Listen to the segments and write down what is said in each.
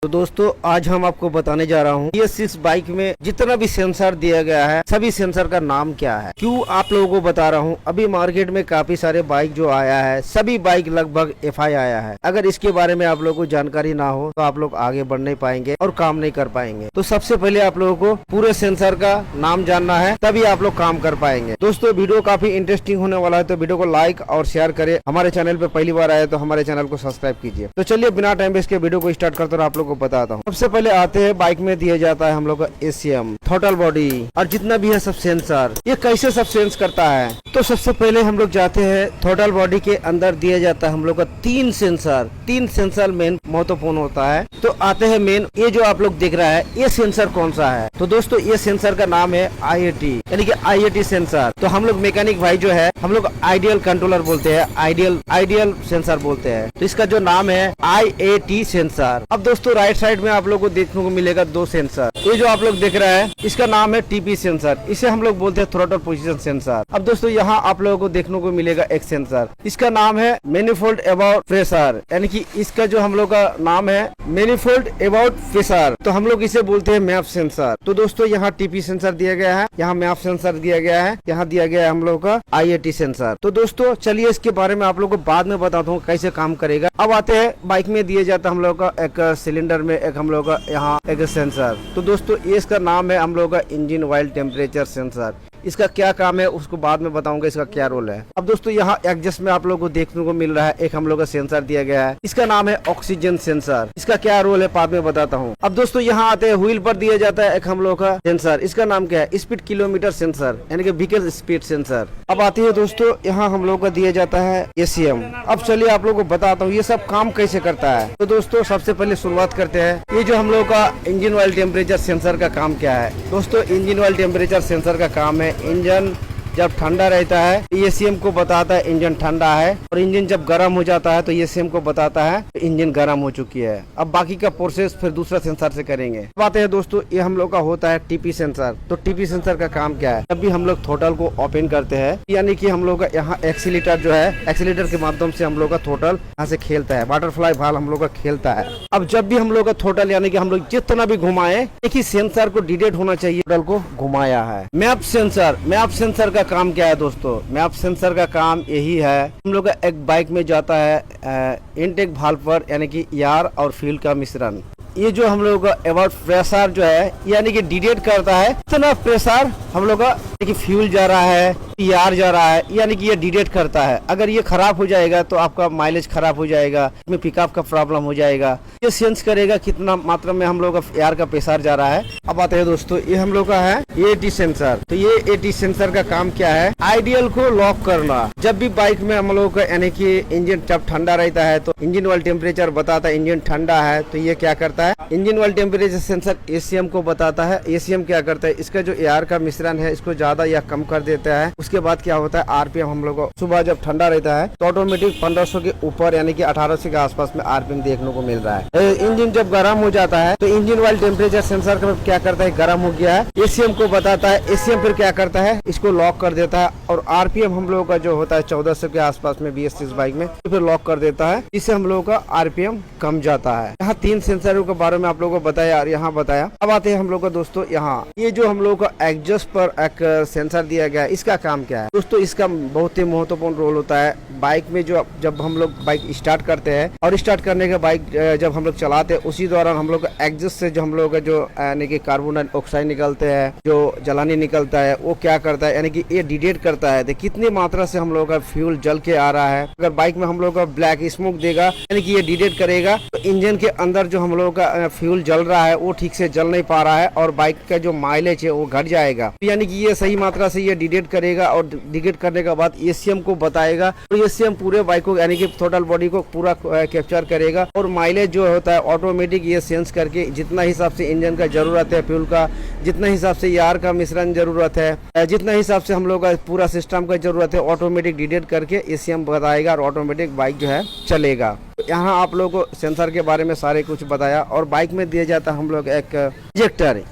तो दोस्तों आज हम आपको बताने जा रहा हूँ BS6 बाइक में जितना भी सेंसर दिया गया है सभी सेंसर का नाम क्या है। क्यों आप लोगों को बता रहा हूँ, अभी मार्केट में काफी सारे बाइक जो आया है सभी बाइक लगभग FI आया है। अगर इसके बारे में आप लोगों को जानकारी ना हो तो आप लोग आगे बढ़ नहीं पाएंगे और काम नहीं कर पाएंगे। तो सबसे पहले आप लोगों को पूरे सेंसर का नाम जानना है, तभी आप लोग काम कर पाएंगे। दोस्तों वीडियो काफी इंटरेस्टिंग होने वाला है, तो वीडियो को लाइक और शेयर करें। हमारे चैनल पे पहली बार आए तो हमारे चैनल को सब्सक्राइब कीजिए। तो चलिए बिना टाइम वेस्ट के वीडियो को स्टार्ट करते हैं, आप लोग को बताता हूँ। सबसे पहले आते हैं बाइक में दिया जाता है हम लोग का ACM, थ्रॉटल बॉडी और जितना भी है सब सेंसर। ये कैसे सब सेंस करता है, तो सबसे पहले हम लोग जाते हैं थ्रॉटल बॉडी के अंदर दिया जाता है हम लोग का तीन सेंसर मेन महत्वपूर्ण होता है। तो आते हैं मेन, ये जो आप लोग देख रहा है ये सेंसर कौन सा है। तो दोस्तों ये सेंसर का नाम है IAT, यानी कि IAT सेंसर। तो हम लोग मैकेनिक भाई जो है हम लोग आइडियल कंट्रोलर बोलते हैं, आइडियल सेंसर बोलते हैं। तो इसका जो नाम है IAT सेंसर। अब दोस्तों राइट साइड में आप लोग को देखने को मिलेगा दो सेंसर। ये जो आप लोग देख रहे हैं इसका नाम है TP सेंसर, इसे हम लोग बोलते हैं थ्रॉटल पोजीशन सेंसर। अब दोस्तों यहाँ आप लोगों को देखने को मिलेगा एक सेंसर, इसका नाम है मैनिफोल्ड अबाउट प्रेशर, यानी कि इसका जो हम लोग का नाम है मैनिफोल्ड अबाउट प्रेशर। तो हम लोग इसे बोलते हैं मैप सेंसर। तो दोस्तों यहाँ TP सेंसर दिया गया है, यहाँ मैप सेंसर दिया गया है, यहाँ दिया गया है हम लोग का IAT सेंसर। तो दोस्तों चलिए इसके बारे में आप लोग को बाद में बताता हूँ कैसे काम करेगा। अब आते हैं बाइक में दिया जाता है हम लोग का एक सिलेंडर में एक हम लोग का यहाँ एक सेंसर। तो दोस्तों ये इसका नाम है हम लोग का इंजन ऑयल टेम्परेचर सेंसर। इसका क्या काम है उसको बाद में बताऊंगा, इसका क्या रोल है। अब दोस्तों यहाँ एडजस्ट में आप लोगों को देखने को मिल रहा है एक हम लोग का सेंसर दिया गया है, इसका नाम है ऑक्सीजन सेंसर। इसका क्या रोल है बाद में बताता हूँ। अब दोस्तों यहाँ आते हैं व्हील पर दिया जाता है एक हम लोग का सेंसर, इसका नाम क्या है स्पीड किलोमीटर सेंसर, यानी कि व्हीकल स्पीड सेंसर। अब आती है दोस्तों यहाँ हम लोग का दिया जाता है ACM। अब चलिए आप लोग को बताता हूँ ये सब काम कैसे करता है। तो दोस्तों सबसे पहले शुरुआत करते हैं, ये जो हम लोग का इंजन ऑयल टेम्परेचर सेंसर का काम क्या है। दोस्तों इंजन ऑयल टेम्परेचर सेंसर का काम है इंजन जब ठंडा रहता है तो ACM को बताता है इंजन ठंडा है, और इंजन जब गर्म हो जाता है तो ACM को बताता है इंजन गर्म हो चुकी है। अब बाकी का प्रोसेस फिर दूसरा सेंसर से करेंगे। बात है दोस्तों ये हम लोग का होता है TP सेंसर। तो TP सेंसर का काम क्या है, जब भी हम लोग थ्रॉटल को ओपन करते हैं, यानी कि हम लोग का यहाँ एक्सीलेटर जो है, एक्सीलेटर के माध्यम से हम लोग का थ्रॉटल यहाँ से खेलता है, बटरफ्लाई वाल्व हम लोग का खेलता है। अब जब भी हम लोग का थ्रॉटल यानी कि हम लोग जितना भी घुमाए, एक ही सेंसर को डिटेक्ट होना चाहिए थ्रॉटल को घुमाया है। मैप सेंसर का काम क्या है दोस्तों, मैप सेंसर का काम यही है, हम लोग का एक बाइक में जाता है इनटेक वाल्व पर, यानी कि एयर और फ्यूल का मिश्रण। ये जो हम लोग का अबाउट प्रेशर जो है यानी कि डिटेक्ट करता है इतना प्रेशर हम लोग का कि फ्यूल जा रहा है, एयर जा रहा है, यानी कि ये डिटेक्ट करता है। अगर ये खराब हो जाएगा तो आपका माइलेज खराब हो जाएगा, इसमें पिकअप का प्रॉब्लम हो जाएगा। ये सेंस करेगा कितना मात्रा में हम लोग का एयर का प्रेशर जा रहा है। अब आते हैं दोस्तों ये हम लोग का है AT सेंसर। तो ये AT सेंसर का काम क्या है, आइडियल को लॉक करना। जब भी बाइक में हम लोग का यानी कि इंजन जब ठंडा रहता है तो इंजन ऑयल टेम्परेचर बताता है इंजन ठंडा है, तो ये क्या करता है engine oil temperature sensor ACM को बताता है। ACM क्या करता है, इसका जो एयर का मिश्रण है इसको ज्यादा या कम कर देता है। उसके बाद क्या होता है RPM हम लोग को सुबह जब ठंडा रहता है तो ऑटोमेटिक 1500 के ऊपर यानी कि 1800 के आसपास में RPM देखने को मिल रहा है। इंजन जब गर्म हो जाता है तो इंजन ऑयल टेम्परेचर सेंसर का क्या करता है, गर्म हो गया है, ACM को बताता है। ACM फिर क्या करता है, इसको लॉक कर देता है, और RPM हम लोगों का जो होता है 1400 के आसपास में BS6 बाइक में, तो फिर लॉक कर देता है। इससे हम लोगों का RPM कम जाता है। यहाँ तीन सेंसरों के बारे में आप लोगों को बताया और यहाँ बताया। अब आते हैं हम लोग का दोस्तों यहाँ ये जो हम लोग का एग्जॉस्ट पर एक सेंसर दिया गया है, इसका काम क्या है दोस्तों। इसका बहुत ही महत्वपूर्ण रोल होता है बाइक में। जो जब हम लोग बाइक स्टार्ट करते हैं और स्टार्ट करने के बाइक जब हम लोग चलाते हैं उसी दौरान हम लोग एग्जॉस्ट से जो हम लोग जो यानी कि कार्बन डाइऑक्साइड निकलते हैं, जो जलानी निकलता है, वो क्या करता है यानी कि ये डिटेक्ट करता है कितनी मात्रा से हम लोग का फ्यूल जल के आ रहा है। अगर बाइक में हम लोग का ब्लैक स्मोक देगा यानी कि ये डिटेक्ट करेगा तो इंजन के अंदर जो हम लोग का फ्यूल जल रहा है वो ठीक से जल नहीं पा रहा है और बाइक का जो माइलेज है वो घट जाएगा। यानी कि ये सही मात्रा से ये डिटेक्ट करेगा और डिटेक्ट करने के बाद ACM को बताएगा, और ACM पूरे बाइक को यानी कि थ्रॉटल बॉडी को पूरा कैप्चर करेगा, और माइलेज जो होता है ऑटोमेटिक ये सेंस करके जितना हिसाब से इंजन का जरूरत है फ्यूल का, जितना हिसाब से एयर का मिश्रण जरूरत है, जितना हिसाब से हम लोग का पूरा सिस्टम का जरूरत है, ऑटोमेटिक डिटेक्ट करके ACM बताएगा और ऑटोमेटिक बाइक जो है चलेगा। यहाँ आप लोगों को सेंसर के बारे में सारे कुछ बताया। और बाइक में दिया जाता है हम लोग एक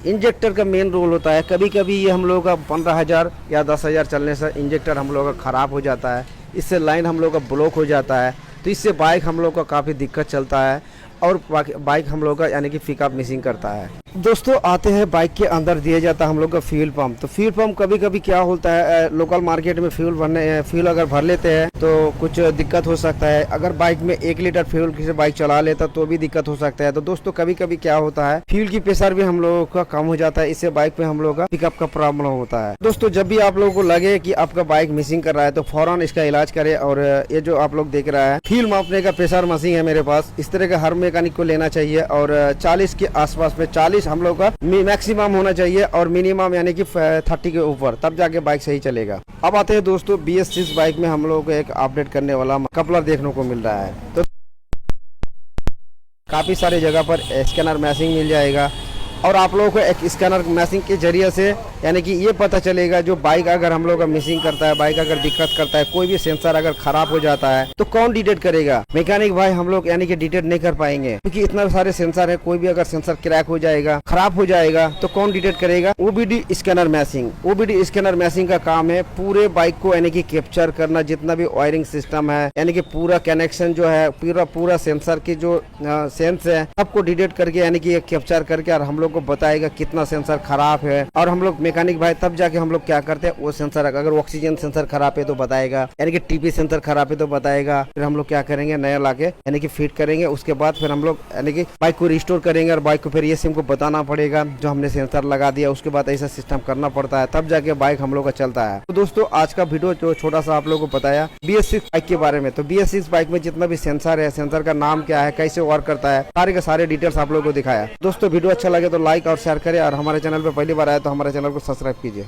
इंजेक्टर का मेन रोल होता है। कभी कभी ये हम लोग का 15,000 या 10,000 चलने से इंजेक्टर हम लोग का खराब हो जाता है, इससे लाइन हम लोग का ब्लॉक हो जाता है, तो इससे बाइक हम लोग का काफ़ी दिक्कत चलता है। और बाइक हम लोग का यानी कि पिकअप मिसिंग करता है। दोस्तों आते हैं बाइक के अंदर दिया जाता है हम लोग का फ्यूल पंप। तो फ्यूल पंप कभी कभी क्या होता है, लोकल मार्केट में फ्यूल अगर भर लेते हैं तो कुछ दिक्कत हो सकता है। अगर बाइक में 1 लीटर फ्यूल किसी बाइक चला लेता तो भी दिक्कत हो सकता है। तो दोस्तों कभी कभी क्या होता है, फ्यूल की प्रेशर भी हम लोगों का कम हो जाता है, इससे बाइक में हम लोग का पिकअप का प्रॉब्लम होता है। दोस्तों जब भी आप लोगों को लगे कि आपका बाइक मिसिंग कर रहा है तो फौरन इसका इलाज करें। और ये जो आप लोग देख रहा है फ्यूल मापने का प्रेशर मशीन है मेरे पास, इस तरह का हर मैकेनिक को लेना चाहिए। और 40 के आसपास में, 40 हम लोग का मैक्सिमम होना चाहिए और मिनिमम यानी कि 30 के ऊपर, तब जाके बाइक सही चलेगा। अब आते हैं दोस्तों BS6 बाइक में हम लोगों को एक अपडेट करने वाला कपलर देखने को मिल रहा है। तो काफी सारे जगह पर स्कैनर मैचिंग मिल जाएगा और आप लोगों को एक स्कैनर मैचिंग के जरिए से यानी कि ये पता चलेगा जो बाइक अगर हम लोग का मिसिंग करता है, बाइक अगर दिक्कत करता है, कोई भी सेंसर अगर खराब हो जाता है तो कौन डिटेक्ट करेगा? मैकेनिक भाई हम लोग यानी कि डिटेक्ट नहीं कर पाएंगे, क्योंकि इतना सारे सेंसर है। कोई भी अगर सेंसर क्रैक हो जाएगा, खराब हो जाएगा तो कौन डिटेक्ट करेगा? OBD scanner matching. OBD scanner matching का काम है पूरे बाइक को यानी कि कैप्चर करना, जितना भी वायरिंग सिस्टम है यानी कि पूरा कनेक्शन जो है, पूरा सेंसर की जो सेंस है सबको डिटेक्ट करके यानी कि कैप्चर करके और हम लोग को बताएगा कितना सेंसर खराब है। और हम लोग मैकेनिक भाई तब जाके हम लोग क्या करते हैं, वो सेंसर अगर ऑक्सीजन सेंसर खराब है तो बताएगा, यानी कि TP सेंसर खराब है तो बताएगा। फिर हम लोग क्या करेंगे, नया लाके यानी कि फिट करेंगे। उसके बाद फिर हम लोग यानी कि बाइक को रिस्टोर करेंगे और बाइक को फिर ये सिम को बताना पड़ेगा जो हमने सेंसर लगा दिया। उसके बाद ऐसा सिस्टम करना पड़ता है, तब जाके बाइक हम लोग का चलता है। तो दोस्तों आज का वीडियो जो छोटा सा आप लोगों को बताया BS6 बाइक के बारे में। तो BS6 बाइक में जितना भी सेंसर है, सेंसर का नाम क्या है, कैसे वर्क करता है, सारे के सारे डिटेल्स आप लोगों को दिखाया। दोस्तों वीडियो अच्छा लगे तो लाइक और शेयर करें और हमारे चैनल पर पहली बार आए तो हमारे चैनल को सब्सक्राइब कीजिए।